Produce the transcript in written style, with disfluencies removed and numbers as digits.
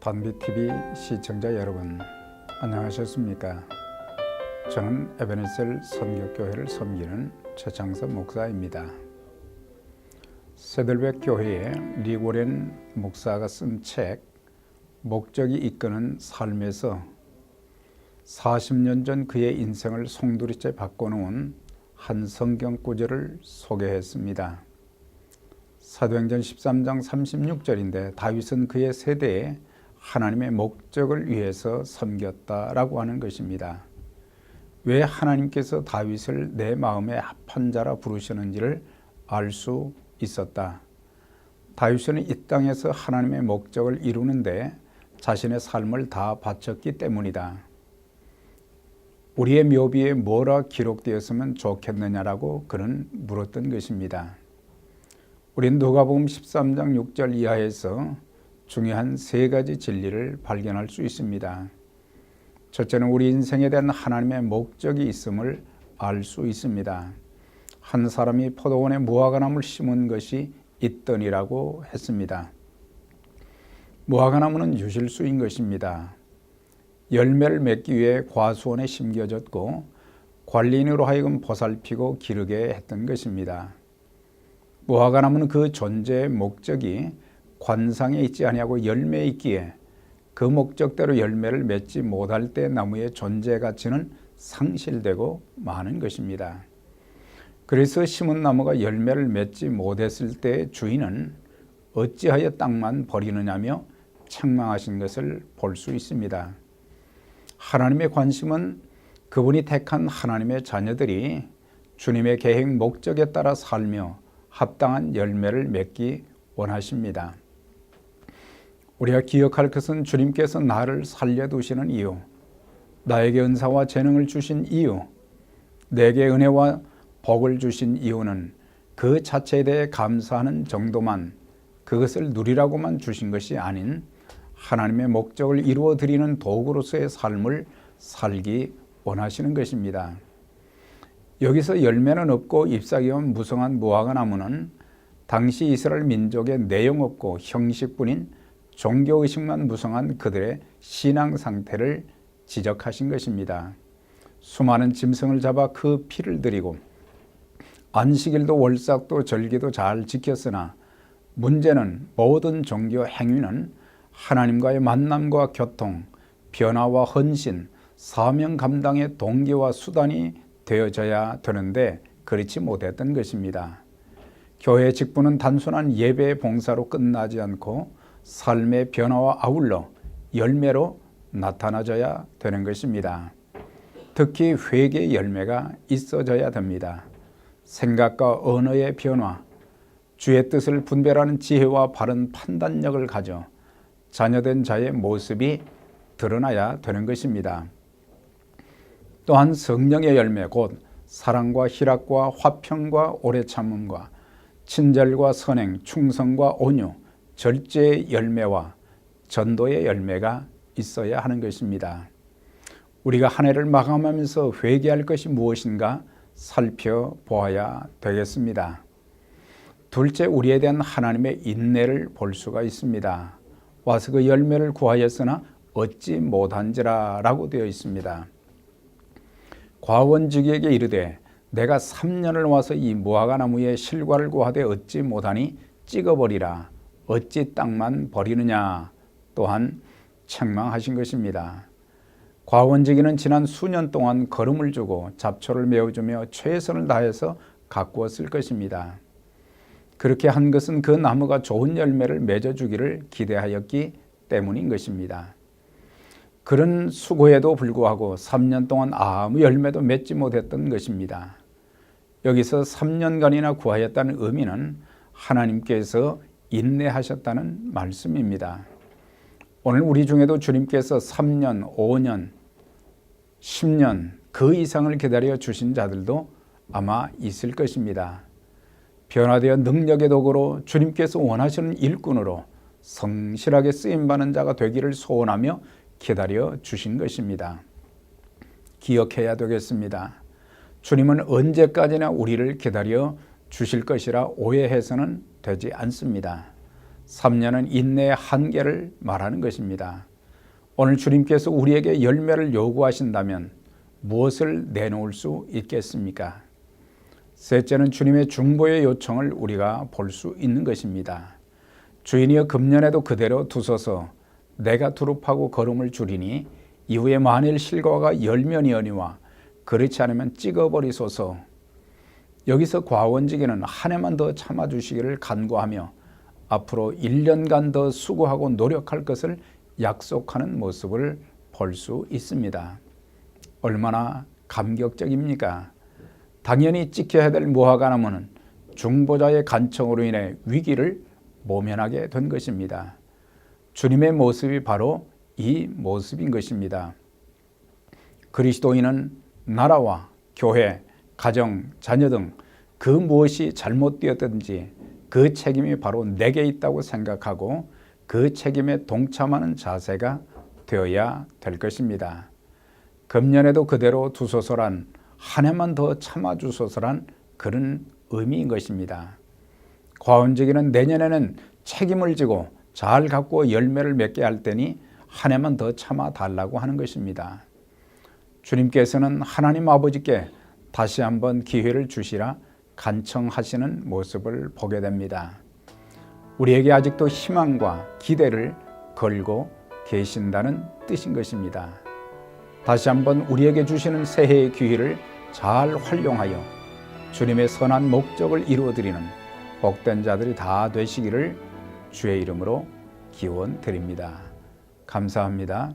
반비TV 시청자 여러분, 안녕하셨습니까? 저는 에베네셀 선교교회를 섬기는 최창섭 목사입니다. 세들백 교회의 리고렌 목사가 쓴 책 목적이 이끄는 삶에서 40년 전 그의 인생을 송두리째 바꿔놓은 한 성경 구절을 소개했습니다. 사도행전 13장 36절인데 다윗은 그의 세대에 하나님의 목적을 위해서 섬겼다라고 하는 것입니다. 왜 하나님께서 다윗을 내 마음에 합한 자라 부르시는지를 알 수 있었다. 다윗은 이 땅에서 하나님의 목적을 이루는데 자신의 삶을 다 바쳤기 때문이다. 우리의 묘비에 뭐라 기록되었으면 좋겠느냐라고 그는 물었던 것입니다. 우린 누가복음 13장 6절 이하에서 중요한 세 가지 진리를 발견할 수 있습니다. 첫째는 우리 인생에 대한 하나님의 목적이 있음을 알 수 있습니다. 한 사람이 포도원에 무화과나무를 심은 것이 있더니라고 했습니다. 무화과나무는 유실수인 것입니다. 열매를 맺기 위해 과수원에 심겨졌고 관리인으로 하여금 보살피고 기르게 했던 것입니다. 무화과나무는 그 존재의 목적이 관상에 있지 아니하고 열매에 있기에 그 목적대로 열매를 맺지 못할 때 나무의 존재 가치는 상실되고 마는 것입니다. 그래서 심은 나무가 열매를 맺지 못했을 때 주인은 어찌하여 땅만 버리느냐며 책망하신 것을 볼 수 있습니다. 하나님의 관심은 그분이 택한 하나님의 자녀들이 주님의 계획 목적에 따라 살며 합당한 열매를 맺기 원하십니다. 우리가 기억할 것은 주님께서 나를 살려두시는 이유, 나에게 은사와 재능을 주신 이유, 내게 은혜와 복을 주신 이유는 그 자체에 대해 감사하는 정도만, 그것을 누리라고만 주신 것이 아닌 하나님의 목적을 이루어드리는 도구로서의 삶을 살기 원하시는 것입니다. 여기서 열매는 없고 잎사귀 없는 무성한 무화과나무는 당시 이스라엘 민족의 내용 없고 형식뿐인 종교의식만 무성한 그들의 신앙 상태를 지적하신 것입니다. 수많은 짐승을 잡아 그 피를 드리고 안식일도 월삭도 절기도 잘 지켰으나 문제는 모든 종교 행위는 하나님과의 만남과 교통, 변화와 헌신, 사명 감당의 동기와 수단이 되어져야 되는데 그렇지 못했던 것입니다. 교회 직분은 단순한 예배 봉사로 끝나지 않고 삶의 변화와 아울러 열매로 나타나져야 되는 것입니다. 특히 회개의 열매가 있어져야 됩니다. 생각과 언어의 변화, 주의 뜻을 분별하는 지혜와 바른 판단력을 가져 자녀된 자의 모습이 드러나야 되는 것입니다. 또한 성령의 열매 곧 사랑과 희락과 화평과 오래 참음과 친절과 선행, 충성과 온유, 절제의 열매와 전도의 열매가 있어야 하는 것입니다. 우리가 한 해를 마감하면서 회개할 것이 무엇인가 살펴보아야 되겠습니다. 둘째, 우리에 대한 하나님의 인내를 볼 수가 있습니다. 와서 그 열매를 구하였으나 얻지 못한지라 라고 되어 있습니다. 과원직에게 이르되 내가 3년을 와서 이 무화과나무의 실과를 구하되 얻지 못하니 찍어버리라. 어찌 땅만 버리느냐. 또한 책망하신 것입니다. 과원직이는 지난 수년 동안 거름을 주고 잡초를 메워주며 최선을 다해서 가꾸었을 것입니다. 그렇게 한 것은 그 나무가 좋은 열매를 맺어주기를 기대하였기 때문인 것입니다. 그런 수고에도 불구하고 3년 동안 아무 열매도 맺지 못했던 것입니다. 여기서 3년간이나 구하였다는 의미는 하나님께서 인내하셨다는 말씀입니다. 오늘 우리 중에도 주님께서 3년, 5년, 10년 그 이상을 기다려 주신 자들도 아마 있을 것입니다. 변화되어 능력의 도구로 주님께서 원하시는 일꾼으로 성실하게 쓰임받는 자가 되기를 소원하며 기다려 주신 것입니다. 기억해야 되겠습니다. 주님은 언제까지나 우리를 기다려 주실 것이라 오해해서는 되지 않습니다. 3년은 인내의 한계를 말하는 것입니다. 오늘 주님께서 우리에게 열매를 요구하신다면 무엇을 내놓을 수 있겠습니까? 셋째는 주님의 중보의 요청을 우리가 볼 수 있는 것입니다. 주인이여 금년에도 그대로 두소서 내가 두릅하고 거름을 줄이니 이후에 만일 실과가 열면이오니와 그렇지 않으면 찍어버리소서. 여기서 과원지기는 한 해만 더 참아주시기를 간구하며 앞으로 1년간 더 수고하고 노력할 것을 약속하는 모습을 볼 수 있습니다. 얼마나 감격적입니까? 당연히 지켜야 될 무화과나무는 중보자의 간청으로 인해 위기를 모면하게 된 것입니다. 주님의 모습이 바로 이 모습인 것입니다. 그리스도인은 나라와 교회, 가정, 자녀 등 그 무엇이 잘못되었든지 그 책임이 바로 내게 있다고 생각하고 그 책임에 동참하는 자세가 되어야 될 것입니다. 금년에도 그대로 두소서란 한 해만 더 참아주소서란 그런 의미인 것입니다. 과원지기는 내년에는 책임을 지고 잘 갖고 열매를 맺게 할 테니 한 해만 더 참아달라고 하는 것입니다. 주님께서는 하나님 아버지께 다시 한번 기회를 주시라 간청하시는 모습을 보게 됩니다. 우리에게 아직도 희망과 기대를 걸고 계신다는 뜻인 것입니다. 다시 한번 우리에게 주시는 새해의 기회를 잘 활용하여 주님의 선한 목적을 이루어드리는 복된 자들이 다 되시기를 주의 이름으로 기원드립니다. 감사합니다.